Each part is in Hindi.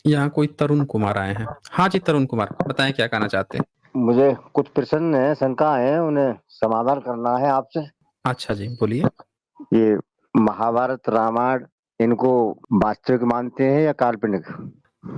यहाँ कोई तरुण कुमार आए हैं। हाँ जी, तरुण कुमार, बताएं क्या कहना चाहते हैं। मुझे कुछ प्रश्न है, शंका है, उन्हें समाधान करना है आपसे। अच्छा जी, बोलिए। ये महाभारत रामायण, इनको वास्तविक मानते हैं या काल्पनिक?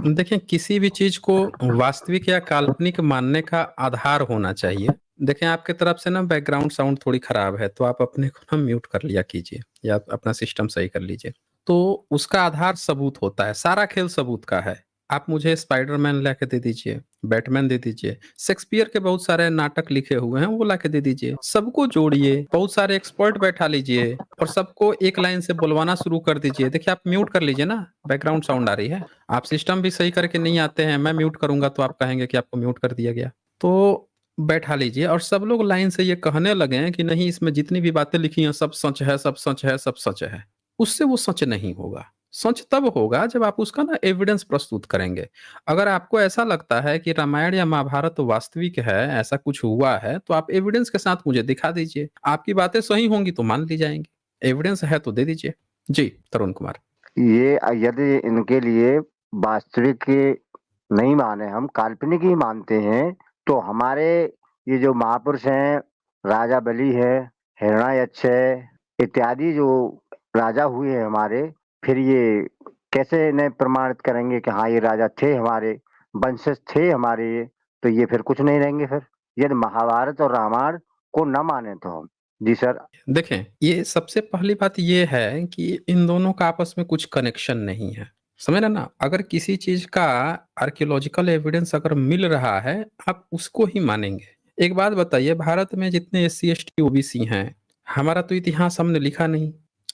देखें, किसी भी चीज को वास्तविक या काल्पनिक मानने का आधार होना चाहिए। देखें, आपके तरफ से ना बैकग्राउंड साउंड थोड़ी खराब है, तो आप अपने को ना म्यूट कर लिया कीजिए या आप अपना सिस्टम सही कर लीजिए। तो उसका आधार सबूत होता है, सारा खेल सबूत का है। आप मुझे स्पाइडरमैन ला के दे दीजिए, बैटमैन दे दीजिए, शेक्सपियर के बहुत सारे नाटक लिखे हुए हैं वो ला के दे दीजिए, सबको जोड़िए, बहुत सारे एक्सपर्ट बैठा लीजिए और सबको एक लाइन से बुलवाना शुरू कर दीजिए। देखिए, आप म्यूट कर लीजिए ना, बैकग्राउंड साउंड आ रही है। आप सिस्टम भी सही करके नहीं आते हैं, मैं म्यूट करूंगा तो आप कहेंगे कि आपको म्यूट कर दिया गया। तो बैठा लीजिए और सब लोग लाइन से ये कहने लगे हैं कि नहीं, इसमें जितनी भी बातें लिखी हैं सब सच है, सब सच है, सब सच है। उससे वो सच नहीं होगा। सच तब होगा जब आप उसका ना एविडेंस प्रस्तुत करेंगे। अगर आपको ऐसा लगता है कि रामायण या महाभारत वास्तविक है, ऐसा कुछ हुआ है, तो आप एविडेंस के साथ मुझे दिखा दीजिए। आपकी बातें सही होंगी तो मान ली जाएंगी, एविडेंस है तो दे दीजिए। जी, तरुण कुमार। ये यदि इनके लिए वास्तविक नहीं माने, हम काल्पनिक ही मानते हैं, तो हमारे ये जो महापुरुष हैं, राजा बलि है, हिरण्याक्ष है, इत्यादि जो राजा हुए हैं हमारे, फिर ये कैसे इन्हें प्रमाणित करेंगे कि हाँ ये राजा थे, हमारे वंशज थे हमारे ये? तो ये फिर कुछ नहीं रहेंगे फिर, यदि महाभारत और रामायण को न माने तो हम। जी सर। देखें, ये सबसे पहली बात ये है कि इन दोनों का आपस में कुछ कनेक्शन नहीं है। समझ रहे ना, अगर किसी चीज का आर्कियोलॉजिकल एविडेंस अगर मिल रहा है, आप उसको ही मानेंगे। एक बात बताइए, भारत में जितने SC ST OBC हैं, हमारा तो इतिहास हमने लिखा नहीं,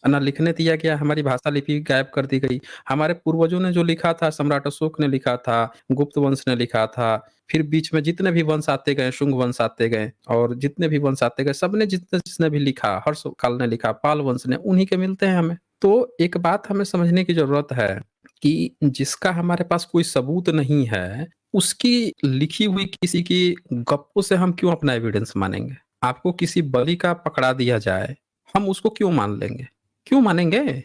ना लिखने दिया गया, हमारी भाषा लिपि गायब कर दी गई। हमारे पूर्वजों ने जो लिखा था, सम्राट अशोक ने लिखा था, गुप्त वंश ने लिखा था, फिर बीच में जितने भी वंश आते गए, शुंग वंश आते गए, और जितने भी वंश आते गए, सबने जितने जिसने भी लिखा, हर्ष काल ने लिखा, पाल वंश ने, उन्हीं के मिलते हैं हमें। तो एक बात हमें समझने की जरूरत है कि जिसका हमारे पास कोई सबूत नहीं है, उसकी लिखी हुई किसी की गप्पों से हम क्यों अपना एविडेंस मानेंगे। आपको किसी बलि का पकड़ा दिया जाए, हम उसको क्यों मान लेंगे, क्यों मानेंगे।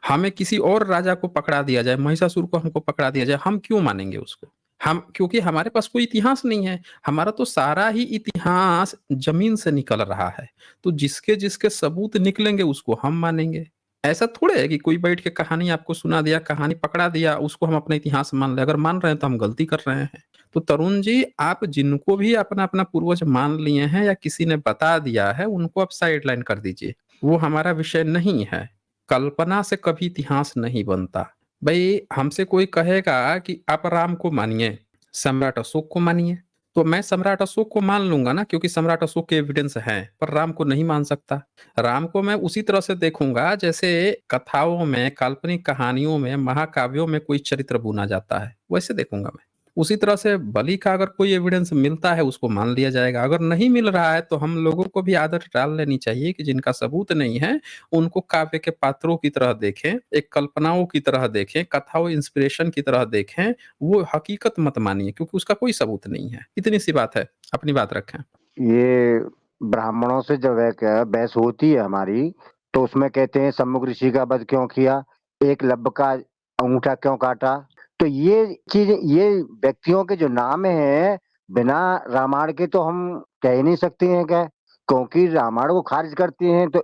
हमें किसी और राजा को पकड़ा दिया जाए, महिषासुर को हमको पकड़ा दिया जाए, हम क्यों मानेंगे उसको। हम, क्योंकि हमारे पास कोई इतिहास नहीं है। हमारा तो सारा ही इतिहास जमीन से निकल रहा है। तो जिसके जिसके सबूत निकलेंगे उसको हम मानेंगे। ऐसा थोड़े है कि कोई बैठ के कहानी आपको सुना दिया, कहानी पकड़ा दिया, उसको हम अपना इतिहास मान ले। अगर मान रहे हैं तो हम गलती कर रहे हैं। तो तरुण जी, आप जिनको भी अपना अपना पूर्वज मान लिए हैं या किसी ने बता दिया है, उनको आप साइडलाइन कर दीजिए। वो हमारा विषय नहीं है। कल्पना से कभी इतिहास नहीं बनता। भाई, हमसे कोई कहेगा कि आप राम को मानिए, सम्राट अशोक को मानिए, तो मैं सम्राट अशोक को मान लूंगा ना, क्योंकि सम्राट अशोक के एविडेंस हैं, पर राम को नहीं मान सकता। राम को मैं उसी तरह से देखूंगा जैसे कथाओं में, काल्पनिक कहानियों में, महाकाव्यों में कोई चरित्र बुना जाता है, वैसे देखूंगा मैं। उसी तरह से बलि का अगर कोई एविडेंस मिलता है उसको मान लिया जाएगा, अगर नहीं मिल रहा है तो हम लोगों को भी आदत डाल लेनी चाहिए कि जिनका सबूत नहीं है उनको काव्य के पात्रों की तरह देखें, एक कल्पनाओं की तरह देखें, कथाओं इंस्पिरेशन की तरह देखें। वो हकीकत मत मानिए, क्योंकि उसका कोई सबूत नहीं है। इतनी सी बात है, अपनी बात रखें। ये ब्राह्मणों से जब है क्या बहस होती है हमारी, तो उसमें कहते हैं सम्मुख ऋषि का वध क्यों किया, एक लब्ब का अंगूठा क्यों काटा। तो ये चीज, ये व्यक्तियों के जो नाम हैं, बिना रामायण के तो हम कह ही नहीं सकते हैं क्या, क्योंकि रामायण को खारिज करते हैं तो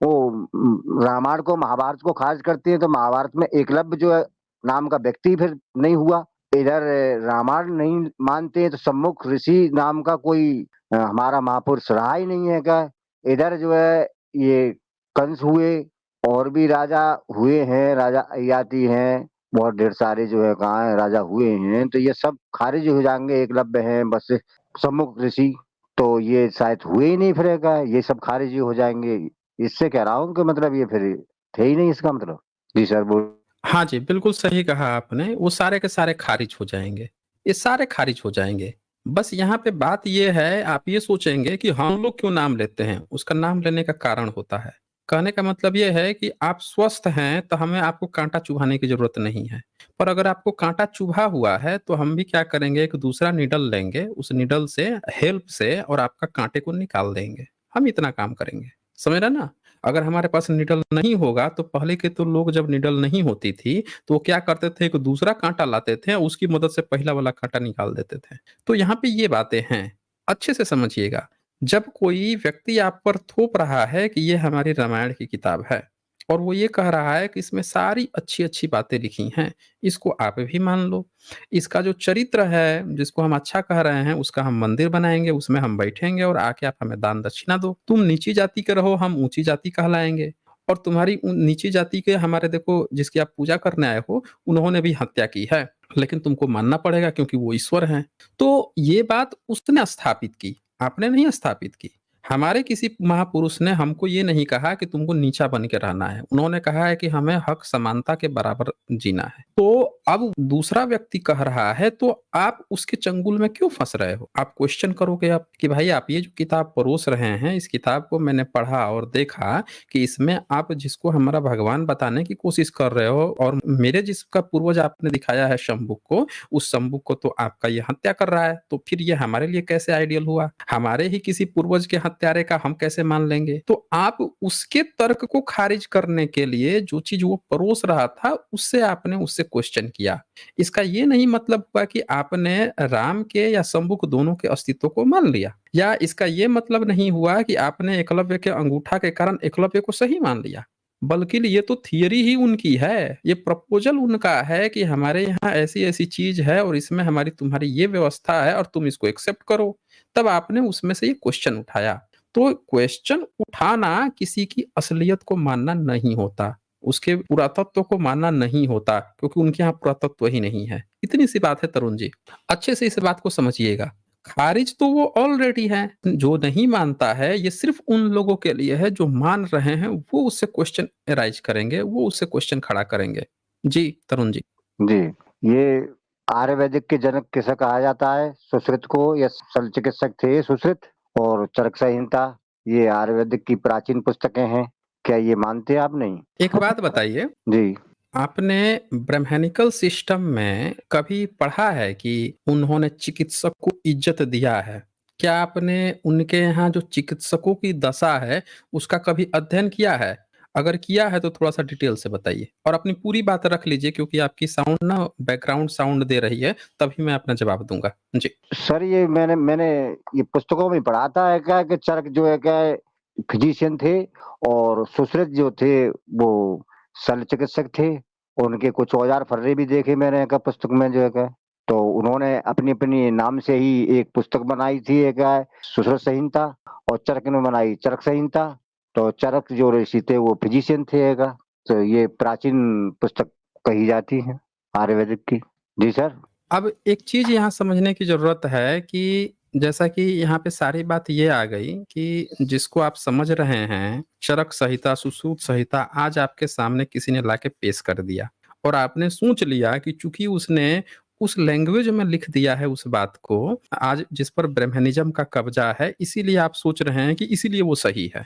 वो रामायण को, महाभारत को खारिज करते हैं, तो महाभारत में एकलव्य जो है नाम का व्यक्ति फिर नहीं हुआ। इधर रामायण नहीं मानते हैं तो सम्मुख ऋषि नाम का कोई हमारा महापुरुष रहा ही नहीं है क्या। इधर जो है ये कंस हुए, और भी राजा हुए हैं, राजा अय्याति हैं, बहुत ढेर सारे जो है कहाँ है राजा हुए हैं, तो ये सब खारिज हो जाएंगे। एकलव्य हैं बस, सम्मुख ऋषि, तो ये शायद हुए ही नहीं फिर का, ये सब खारिज ही हो जाएंगे। इससे कह रहा हूँ कि मतलब ये फिर थे ही नहीं इसका मतलब। जी सर बोल। हाँ जी, बिल्कुल सही कहा आपने, वो सारे के सारे खारिज हो जाएंगे, ये सारे खारिज हो जाएंगे। बस यहाँ पे बात ये है, आप ये सोचेंगे कि हम लोग क्यों नाम लेते हैं, उसका नाम लेने का कारण होता है। कहने का मतलब ये है कि आप स्वस्थ हैं तो हमें आपको कांटा चुभाने की जरूरत नहीं है। पर अगर आपको कांटा चुभा हुआ है तो हम भी क्या करेंगे, एक दूसरा निडल लेंगे, उस निडल से, हेल्प से, और आपका कांटे को निकाल देंगे। हम इतना काम करेंगे, समझ रहे ना। अगर हमारे पास निडल नहीं होगा तो पहले के तो लोग जब निडल नहीं होती थी तो वो क्या करते थे, एक दूसरा कांटा लाते थे, उसकी मदद से पहला वाला कांटा निकाल देते थे। तो यहाँ पे ये बातें हैं, अच्छे से समझिएगा। जब कोई व्यक्ति आप पर थोप रहा है कि ये हमारी रामायण की किताब है और वो ये कह रहा है कि इसमें सारी अच्छी-अच्छी बातें लिखी हैं, इसको आप भी मान लो। इसका जो चरित्र है, जिसको हम अच्छा कह रहे हैं, उसका हम मंदिर बनाएँगे, उसमें हम बैठेंगे और आके आप हमें दान दक्षिणा दो। तुम नीची जाति के रहो, हम ऊँची जाति कहलाएँगे और तुम्हारी नीची जाति के हमारे देखो जिसकी आप पूजा करने आए हो, उन्होंने भी हत्या की है, लेकिन तुमको मानना पड़ेगा क्योंकि वो ईश्वर हैं। तो ये बात उसने स्थापित की, आपने नहीं स्थापित की। हमारे किसी महापुरुष ने हमको ये नहीं कहा कि तुमको नीचा बन के रहना है। उन्होंने कहा है कि हमें हक समानता के बराबर जीना है। तो अब दूसरा व्यक्ति कह रहा है तो आप उसके चंगुल में क्यों फँस रहे हो? आप क्वेश्चन करोगे आप कि भाई आप ये जो किताब परोस रहे हैं, इस किताब को मैंने पढ़ा और देखा कि इसमें आप जिसको हमारा भगवान बताने की कोशिश कर रहे हो और मेरे जिसका पूर्वज आपने दिखाया है शंभुक को, उस शंभुक को तो आपका ये हत्या कर रहा है। तो फिर ये हमारे लिए कैसे आइडियल हुआ? हमारे ही किसी पूर्वज के हत्यारे का हम कैसे मान लेंगे? तो आप उसके तर्क को खारिज करने के लिए जो चीज़ वो परोस रहा था, उससे आपने उससे क्वेश्चन किया। इसका ये नहीं मतलब हुआ कि आपने राम के या शंभुक दोनों के अस्तित्व को मान लिया या इसका ये मतलब नहीं हुआ कि आपने एकलव्य के अंगूठा के कारण एकलव्य को सही मान लिया। बल्कि ये तो थियरी ही उनकी है, ये प्रपोज़ल उनका है कि हमारे यहाँ ऐसी-ऐसी चीज़ है और इसमें हमारी तुम्हारी ये व्यवस्था है और तुम इसको एक्सेप्ट करो। तब आपने उसमें से ये क्वेश्चन उठाया। तो क्वेश्चन उठाना किसी की असलियत को मानना नहीं होता, उसके पुरातत्व को मानना नहीं होता क्योंकि उनके यहाँ पुरातत्व ही नहीं है। इतनी सी बात है तरुण जी, अच्छे से इस बात को समझिएगा। खारिज तो वो ऑलरेडी है, जो नहीं मानता है ये सिर्फ़ उन लोगों के लिए है जो मान रहे हैं, वो उससे क्वेश्चन एराइज़ करेंगे, वो उससे क्वेश्चन खड़ा करेंगे। जी, तरुण जी। जी, ये आयुर्वेदिक के जनक किसे कहा जाता है? सुश्रुत को या शल्य चिकित्सक थे सुश्रुत और चरक संहिता, ये आयुर्वेदिक की प्राचीन पुस्तकें हैं। क्या ये मानते आप नहीं? एक बात बताइए, जी। आपने ब्रह्मैनिकल सिस्टम में कभी पढ़ा है कि उन्होंने चिकित्सक को इज्जत दिया है? क्या आपने उनके यहाँ जो चिकित्सकों की दशा है, उसका कभी अध्ययन किया है? अगर किया है तो थोड़ा-सा डिटेल से बताइए और अपनी पूरी बात रख लीजिए क्योंकि आपकी साउंड ना बैकग्राउंड साउंड दे रही है, तभी मैं अपना जवाब दूँगा। जी। सर ये मैंने मैंने ये पुस्तकों में पढ़ा था है क्या कि चरक जो है क्या है फिजिशियन थे और सुश्रुत जो थे वो शल्य चिकित्सक थे। उनके कुछ औजार फर्रे भी देखे मैंने क्या पुस्तक में जो है क्या। तो उन्होंने अपनी-अपनी नाम से ही एक पुस्तक बनाई थी एक है सुश्रुत संहिता और चरक ने बनाई चरक संहिता। तो चरक जो ऋषि थे वो फिजिशियन थे एक। तो ये प्राचीन पुस्तक कही जाती है आयुर्वेदिक की। जी सर। अब एक चीज़ यहाँ समझने की ज़रूरत है कि जैसा कि यहाँ पे सारी बात ये आ गई कि जिसको आप समझ रहे हैं, चरक संहिता, सुश्रुत संहिता आज आपके सामने किसी ने लाके पेश कर दिया और आपने सोच लिया कि चूँकि उसने उस लैंग्वेज में लिख दिया है उस बात को, आज जिस पर ब्रह्मनिज़्म का कब्ज़ा है, इसीलिए आप सोच रहे हैं कि इसीलिए वो सही है।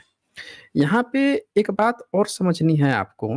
यहाँ पे एक बात और समझनी है आपको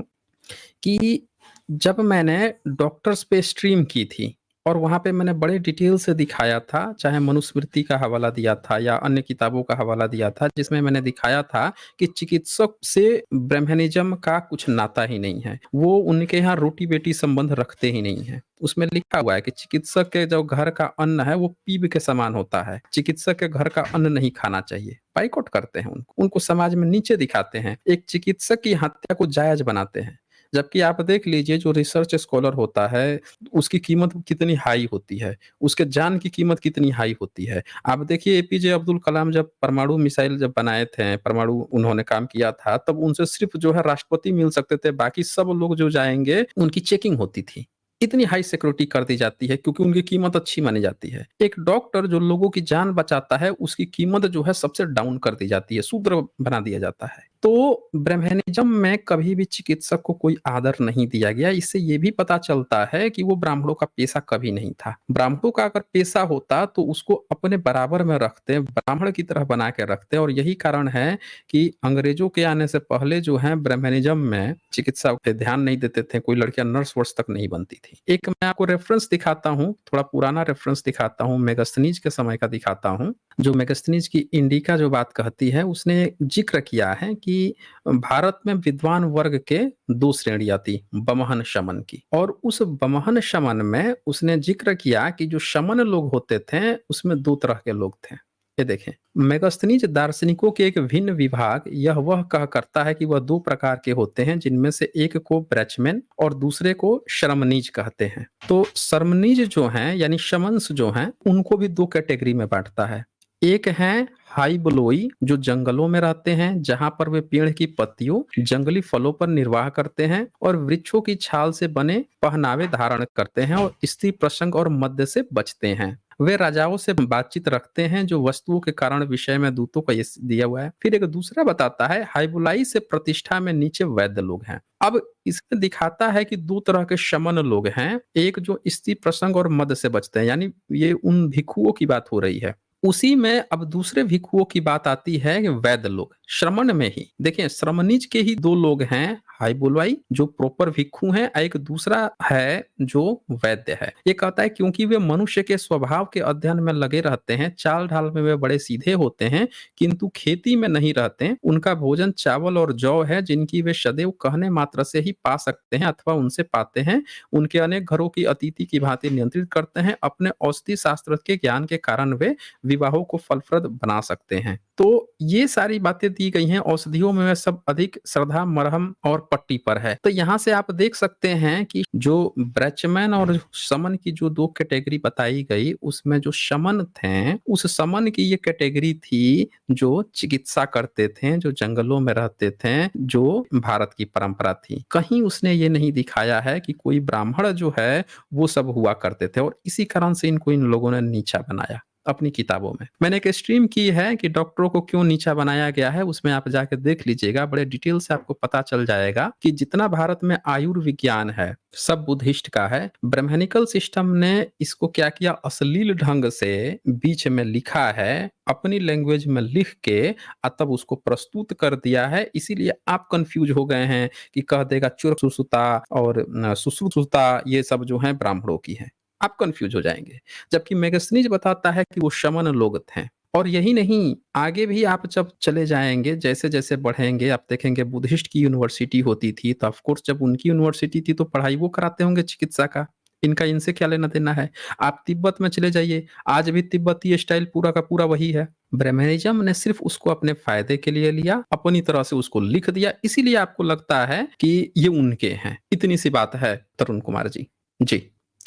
कि जब मैंने डॉक्टर्स पे स्ट्रीम की थी और वहाँ पे मैंने बड़े डिटेल से दिखाया था, चाहे मनुस्मृति का हवाला दिया था या अन्य किताबों का हवाला दिया था, जिसमें मैंने दिखाया था कि चिकित्सक से ब्रह्मनिज़्म का कुछ नाता ही नहीं है। वो उनके यहाँ रोटी-बेटी संबंध रखते ही नहीं हैं। उसमें लिखा हुआ है कि चिकित्सक के जो घर का अन्न है, वो पीप के समान होता है। चिकित्सक के घर का अन्न नहीं खाना चाहिए। बायकॉट करते हैं उनको, उनको समाज में नीचे दिखाते हैं। एक चिकित्सक की हत्या को जायज़ बनाते हैं। जबकि आप देख लीजिए जो रिसर्च स्कॉलर होता है, उसकी कीमत कितनी हाई होती है, उसके जान की कीमत कितनी हाई होती है। आप देखिए एपीजे अब्दुल कलाम जब परमाणु मिसाइल जब बनाए थे, परमाणु उन्होंने काम किया था, तब उनसे सिर्फ़ जो है राष्ट्रपति मिल सकते थे, बाकी सब लोग जो जाएँगे उनकी चेकिंग होती थी। इतनी हाई सिक्योरिटी कर दी जाती है क्योंकि उनकी कीमत अच्छी मानी जाती है। एक डॉक्टर जो लोगों की जान बचाता है, उसकी कीमत जो है सबसे डाउन कर दी जाती है, शूद्र बना दिया जाता है। तो ब्रह्मनिज़्म में कभी भी चिकित्सक को कोई आदर नहीं दिया गया। इससे ये भी पता चलता है कि वो ब्राह्मणों का पेशा कभी नहीं था। ब्राह्मणों का अगर पेशा होता तो उसको अपने बराबर में रखते, ब्राह्मण की तरह बना के रखते और यही कारण है कि अंग्रेजों के आने से पहले जो है ब्रह्मनिज़्म में चिकित्सा पे ध्यान नहीं देते थे, कोई लड़कियाँ नर्स वर्स तक नहीं बनती थी। एक मैं आपको रेफ़रेंस दिखाता हूँ, थोड़ा पुराना रेफ़रेंस दिखाता हूँ, मेगास्थनीज़ के समय का दिखाता हूँ। जो मेगास्थनीज़ की इंडिका जो बात कहती है, उसने ज़िक्र किया है कि कि भारत में विद्वान वर्ग के 2 श्रेणियाँ थी, बमहन शमन की। और उस बमहन शमन में उसने ज़िक्र किया कि जो शमन लोग होते थे, उसमें 2 तरह के लोग थे। ये देखें, मेगस्थनीज दार्शनिकों के एक भिन्न विभाग यह वह कह करता है कि वह 2 प्रकार के होते हैं, जिनमें से एक को ब्रैचमैन और दूसरे को शर्मनीज कहते हैं। तो शर्मनीज जो हैं यानी शमन्स जो हैं, उनको भी 2 कैटेगरी में बाँटता है। एक हैं हाइबलोई जो जंगलों में रहते हैं, जहां पर वे पेड़ की पत्तियों, जंगली फलों पर निर्वाह करते हैं और वृक्षों की छाल से बने पहनावे धारण करते हैं और स्त्री प्रसंग और मद्य से बचते हैं। वे राजाओं से बातचीत रखते हैं जो वस्तुओं के कारण विषय में दूतों का ये दिया हुआ है। फिर एक दूसरा बताता है हाइबुलाई से प्रतिष्ठा में नीचे वैद्य लोग हैं। अब इसमें दिखाता है कि 2 तरह के शमन लोग हैं, एक जो स्त्री प्रसंग और मद से बचते हैं, यानी ये उन भिक्षुओं की बात हो रही है। उसी में अब दूसरे भिक्षुओं की बात आती है कि वैद्य लोग श्रमण में ही देखिए, श्रमणिज के ही 2 लोग हैं, हाइबुलवाई जो प्रॉपर भिक्षु हैं, एक दूसरा है जो वैद्य है। ये कहता है क्योंकि वे मनुष्य के स्वभाव के अध्ययन में लगे रहते हैं, चाल ढाल में वे बड़े सीधे होते हैं, किंतु खेती में नहीं रहते। उनका भोजन चावल और जौ है, जिनकी वे सदैव कहने मात्र से ही पा सकते हैं अथवा उनसे पाते हैं। उनके अनेक घरों की अतिथि की भांति नियंत्रित करते हैं। अपने औषधि शास्त्र के ज्ञान के कारण वे विवाहों को फलप्रद बना सकते हैं। तो ये सारी बातें दी गई हैं। औषधियों में सब अधिक श्रद्धा मरहम और पट्टी पर है। तो यहाँ से आप देख सकते हैं कि जो ब्रैचमैन और शमन की जो 2 कैटेगरी बताई गई, उसमें जो शमन थे, उस शमन की ये कैटेगरी थी जो चिकित्सा करते थे, जो जंगलों में रहते थे, जो भारत की परंपरा थी। कहीं उसने ये नहीं दिखाया है कि कोई ब्राह्मण जो है वो सब हुआ करते थे, और इसी कारण से इनको इन लोगों ने नीचा बनाया अपनी किताबों में। मैंने एक स्ट्रीम की है कि डॉक्टरों को क्यों नीचा बनाया गया है, उसमें आप जाके देख लीजिएगा, बड़े डिटेल से आपको पता चल जाएगा कि जितना भारत में आयुर्विज्ञान है सब बुद्धिस्ट का है। ब्रह्मनिकल सिस्टम ने इसको क्या किया, अश्लील ढंग से बीच में लिखा है, अपनी लैंग्वेज में लिख के तब उसको प्रस्तुत कर दिया है। इसीलिए आप कंफ्यूज हो गए हैं कि कह देगा चुर सुसुता और सुश्रुतुता ये सब जो है ब्राह्मणों की है, आप कंफ्यूज हो जाएंगे। जबकि मेगस्थनीज बताता है कि वो शमन लोग थे। और यही नहीं, आगे भी आप जब चले जाएंगे, जैसे जैसे बढ़ेंगे, आप देखेंगे बुद्धिस्ट की यूनिवर्सिटी होती थी, तो ऑफकोर्स जब उनकी यूनिवर्सिटी थी तो पढ़ाई वो कराते होंगे चिकित्सा का, इनका इनसे क्या लेना देना है। आप तिब्बत में चले जाइए, आज भी तिब्बती स्टाइल पूरा का पूरा वही है। ब्रह्मनिज्म ने सिर्फ उसको अपने फायदे के लिए लिया, अपनी तरह से उसको लिख दिया, इसीलिए आपको लगता है कि ये उनके हैं। इतनी सी बात है तरुण कुमार जी। जी,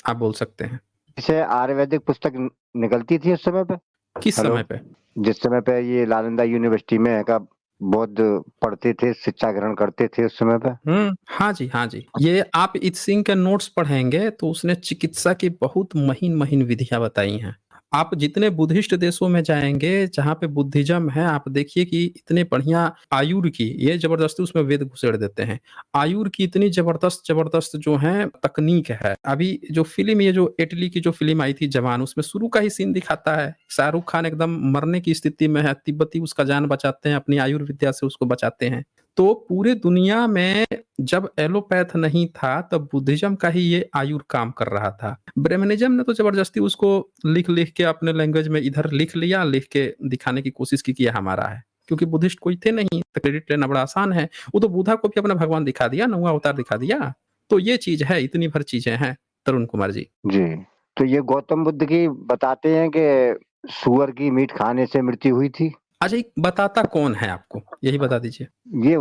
आप बोल सकते हैं। जैसे आयुर्वेदिक पुस्तक निकलती थी उस समय पे। किस हेलो, समय पे? जिस समय पे ये नालंदा यूनिवर्सिटी में का बौद्ध पढ़ते थे, शिक्षा ग्रहण करते थे उस समय पे। हाँ जी, हाँ जी। ये आप इत सिंह के नोट्स पढ़ेंगे तो उसने चिकित्सा की बहुत महीन-महीन विधियाँ बताई हैं। आप जितने बुद्धिस्ट देशों में जाएँगे, जहाँ पे बुद्धिज़्म है, आप देखिए कि इतने बढ़िया आयुर की, ये ज़बरदस्ती उसमें वेद घुसेड़ देते हैं। आयुर की इतनी ज़बरदस्त-ज़बरदस्त जो है तकनीक है। अभी जो फ़िल्म, ये जो इटली की जो फ़िल्म आई थी जवान, उसमें शुरू का ही सीन दिखाता है। शाहरुख खान एकदम मरने की स्थिति में है, तिब्बती उसका जान बचाते हैं, अपनी आयुर्विद्या से उसको बचाते हैं। तो पूरे दुनिया में जब एलोपैथ नहीं था, तब बुद्धिज्म का ही ये आयुर काम कर रहा था। ब्रह्मनिज्म ने तो जबरदस्ती उसको लिख-लिख के अपने लैंग्वेज में इधर लिख लिया, लिख के दिखाने की कोशिश की कि ये हमारा है। क्योंकि बुद्धिस्ट कोई थे नहीं, तो क्रेडिट लेना बड़ा आसान है। वो तो बुद्धा को भी अपना भगवान दिखा दिया, नौवां अवतार दिखा दिया। तो ये चीज़ है, इतनी भर चीज़ें हैं, तरुण कुमार जी। जी, तो ये गौतम बुद्ध की बताते हैं कि सूअर की मीट खाने से मृत्यु हुई थी। अच्छा, ये बताता कौन है आपको? यही बता दीजिए। ये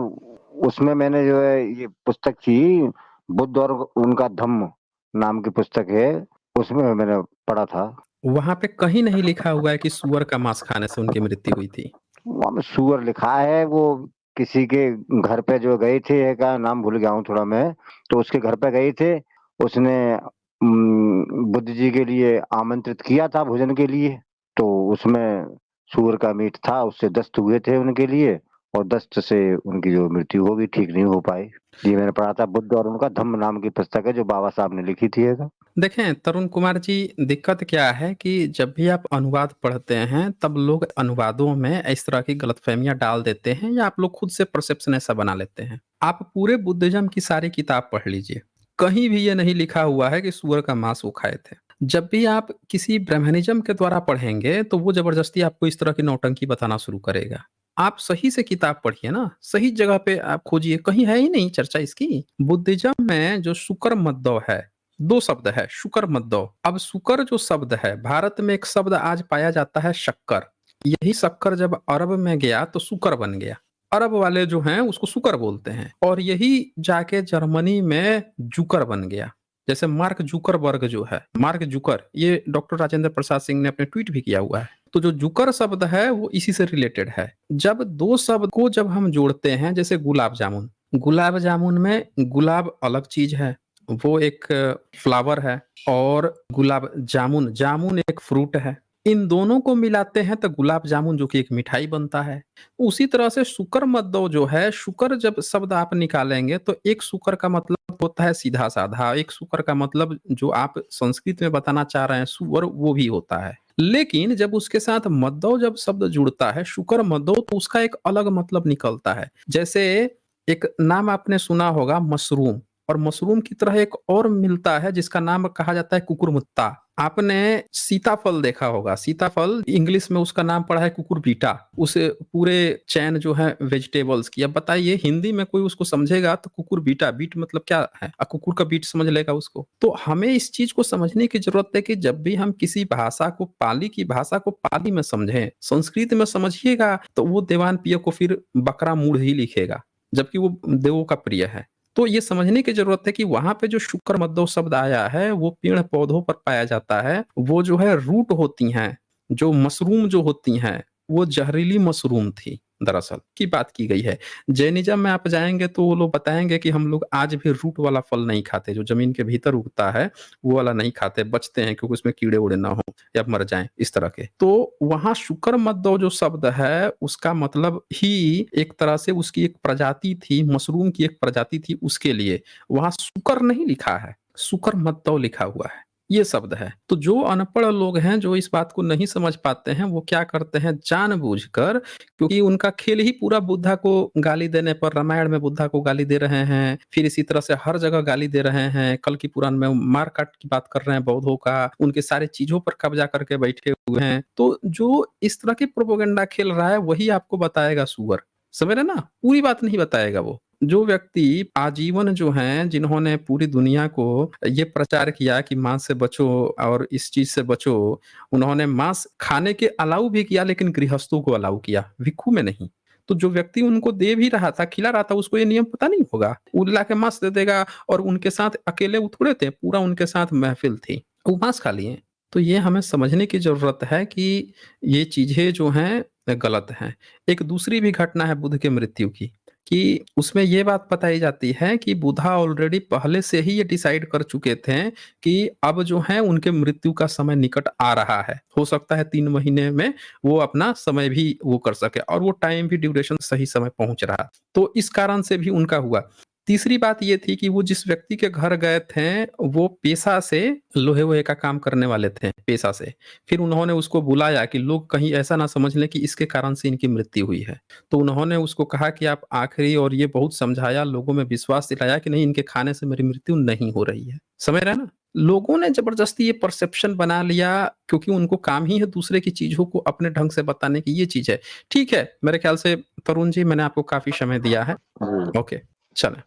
उसमें मैंने जो है ये पुस्तक थी, बुद्ध और उनका धम्म नाम की पुस्तक है, उसमें मैंने पढ़ा था। वहाँ पे कहीं नहीं लिखा हुआ है कि सूअर का मांस खाने से उनकी मृत्यु हुई थी। वहाँ में सूअर लिखा है, वो किसी के घर पे जो गए थे, का नाम भूल गया हूँ थोड़ा मैं, तो उसके घर पे गए थे, उसने बुद्ध जी के लिए आमंत्रित किया था भोजन के लिए, तो उसमें सूअर का मीट था, उससे दस्त हुए थे उनके लिए और दस्त से उनकी जो मृत्यु हो गई, ठीक नहीं हो पाई। ये मैंने पढ़ा था, बुद्ध और उनका धम्म नाम की पुस्तक है जो बाबा साहब ने लिखी थी। देखें तरुण कुमार जी, दिक्कत क्या है कि जब भी आप अनुवाद पढ़ते हैं, तब लोग अनुवादों में इस तरह की गलतफहमियां डाल देते हैं, या आप लोग खुद से परसेप्शन ऐसा बना लेते हैं। आप पूरे बुद्धिज्म की सारी किताब पढ़ लीजिए, कहीं भी ये नहीं लिखा हुआ है कि सूअर का मांस वो खाए थे। जब भी आप किसी ब्रह्मनिज्म के द्वारा पढ़ेंगे, तो वो जबरदस्ती आपको इस तरह की नौटंकी बताना शुरू करेगा। आप सही से किताब पढ़िए ना, सही जगह पे आप खोजिए, कहीं है ही नहीं चर्चा इसकी। बुद्धिज्म में जो शुकर मद्दव है, 2 शब्द है, शुकर मद्दव। अब शुकर जो शब्द है, भारत में एक शब्द आज पाया जाता है शक्कर। यही शक्कर जब अरब में गया तो शुकर बन गया। अरब वाले जो हैं उसको शुकर बोलते हैं, और यही जाके जर्मनी में जुकर बन गया। जैसे मार्क जुकरबर्ग जो है, मार्क जुकर, ये डॉक्टर राजेंद्र प्रसाद सिंह ने अपने ट्वीट भी किया हुआ है। तो जो जुकर शब्द है वो इसी से रिलेटेड है। जब 2 शब्द को जब हम जोड़ते हैं, जैसे गुलाब जामुन, गुलाब जामुन में गुलाब अलग चीज है, वो एक फ्लावर है, और गुलाब जामुन, जामुन एक फ्रूट है। इन दोनों को मिलाते हैं तो गुलाब जामुन जो कि एक मिठाई बनता है। उसी तरह से शुकर मद्दव जो है, शुकर जब शब्द आप निकालेंगे तो एक शुकर का मतलब होता है सीधा साधा, एक शुकर का मतलब जो आप संस्कृत में बताना चाह रहे हैं सुअर, वो भी होता है। लेकिन जब उसके साथ मद्दव जब शब्द जुड़ता है, शुकर मद्दव, तो उसका एक अलग मतलब निकलता है। जैसे एक नाम आपने सुना होगा मशरूम, और मशरूम की तरह एक और मिलता है जिसका नाम कहा जाता है कुकुरमुत्ता। आपने सीताफल देखा होगा, सीताफल इंग्लिश में उसका नाम पड़ा है कुकुरबीटा, उस पूरे चैन जो है वेजिटेबल्स की। अब बताइए हिंदी में कोई उसको समझेगा तो कुकुरबीटा, बीट मतलब क्या है, कुकुर का बीट समझ लेगा उसको। तो हमें इस चीज को समझने की जरूरत है कि जब भी हम किसी भाषा को, पाली की भाषा को पाली में समझें, संस्कृत में समझिएगा तो वो देवान पिय को फिर बकरा मूढ़ ही लिखेगा, जबकि वो देवों का प्रिय है। तो ये समझने की जरूरत है कि वहां पे जो शुकर मद्दव शब्द आया है वो पेड़ पौधों पर पाया जाता है। वो जो है रूट होती हैं, जो मशरूम जो होती हैं, वो जहरीली मशरूम थी दरअसल की बात की गई है। जैनिज्म में आप जाएंगे तो वो लोग बताएंगे कि हम लोग आज भी रूट वाला फल नहीं खाते, जो जमीन के भीतर उगता है वो वाला नहीं खाते, बचते हैं क्योंकि उसमें कीड़े उड़े ना हो या मर जाएं इस तरह के। तो वहां शुकर मद्दव जो शब्द है उसका मतलब ही एक तरह से उसकी एक प्रजाति थी, मशरूम की एक प्रजाति थी, उसके लिए वहां शुकर नहीं लिखा है, शुकर मद्दव लिखा हुआ है, ये शब्द है। तो जो अनपढ़ लोग हैं, जो इस बात को नहीं समझ पाते हैं, वो क्या करते हैं जानबूझकर, क्योंकि उनका खेल ही पूरा बुद्धा को गाली देने पर, रामायण में बुद्धा को गाली दे रहे हैं, फिर इसी तरह से हर जगह गाली दे रहे हैं, कल की पुराण में मारकाट की बात कर रहे हैं बौद्धों का, उनके सारे चीजों पर कब्जा करके बैठे हुए हैं। तो जो इस तरह की प्रोपोगंडा खेल रहा है वही आपको बताएगा सुअर, समझ रहे ना, पूरी बात नहीं बताएगा वो। जो व्यक्ति आजीवन जो हैं, जिन्होंने पूरी दुनिया को ये प्रचार किया कि मांस से बचो और इस चीज से बचो, उन्होंने मांस खाने के अलाउ भी किया लेकिन गृहस्थों को अलाउ किया, भिक्षु में नहीं। तो जो व्यक्ति उनको दे भी रहा था, खिला रहा था, उसको ये नियम पता नहीं होगा, वो ला के मांस दे देगा, और उनके साथ अकेले वो थोड़े थे, पूरा उनके साथ महफिल थी, वो मांस खा लिए। तो ये हमें समझने की जरूरत है कि ये चीजें जो हैं गलत हैं। एक दूसरी भी घटना है बुद्ध के मृत्यु की, कि उसमें ये बात बताई जाती है कि बुद्धा ऑलरेडी पहले से ही ये डिसाइड कर चुके थे कि अब जो है उनके मृत्यु का समय निकट आ रहा है, हो सकता है 3 महीने में वो अपना समय भी वो कर सके, और वो टाइम भी ड्यूरेशन सही समय पहुंच रहा, तो इस कारण से भी उनका हुआ। तीसरी बात ये थी कि वो जिस व्यक्ति के घर गए थे वो पेशा से लोहे वोहे का काम करने वाले थे, पेशा से। फिर उन्होंने उसको बुलाया कि लोग कहीं ऐसा ना समझ लें कि इसके कारण से इनकी मृत्यु हुई है। तो उन्होंने उसको कहा कि आप आखिरी, और ये बहुत समझाया, लोगों में विश्वास दिलाया कि नहीं, इनके खाने से मेरी मृत्यु नहीं हो रही है, समझ रहे हैं ना। लोगों ने जबरदस्ती ये परसेप्शन बना लिया, क्योंकि उनको काम ही है दूसरे की चीजों को अपने ढंग से बताने की, ये चीज है। ठीक है, मेरे ख्याल से तरुण जी मैंने आपको काफी समय दिया है। जी। ओके, चलें।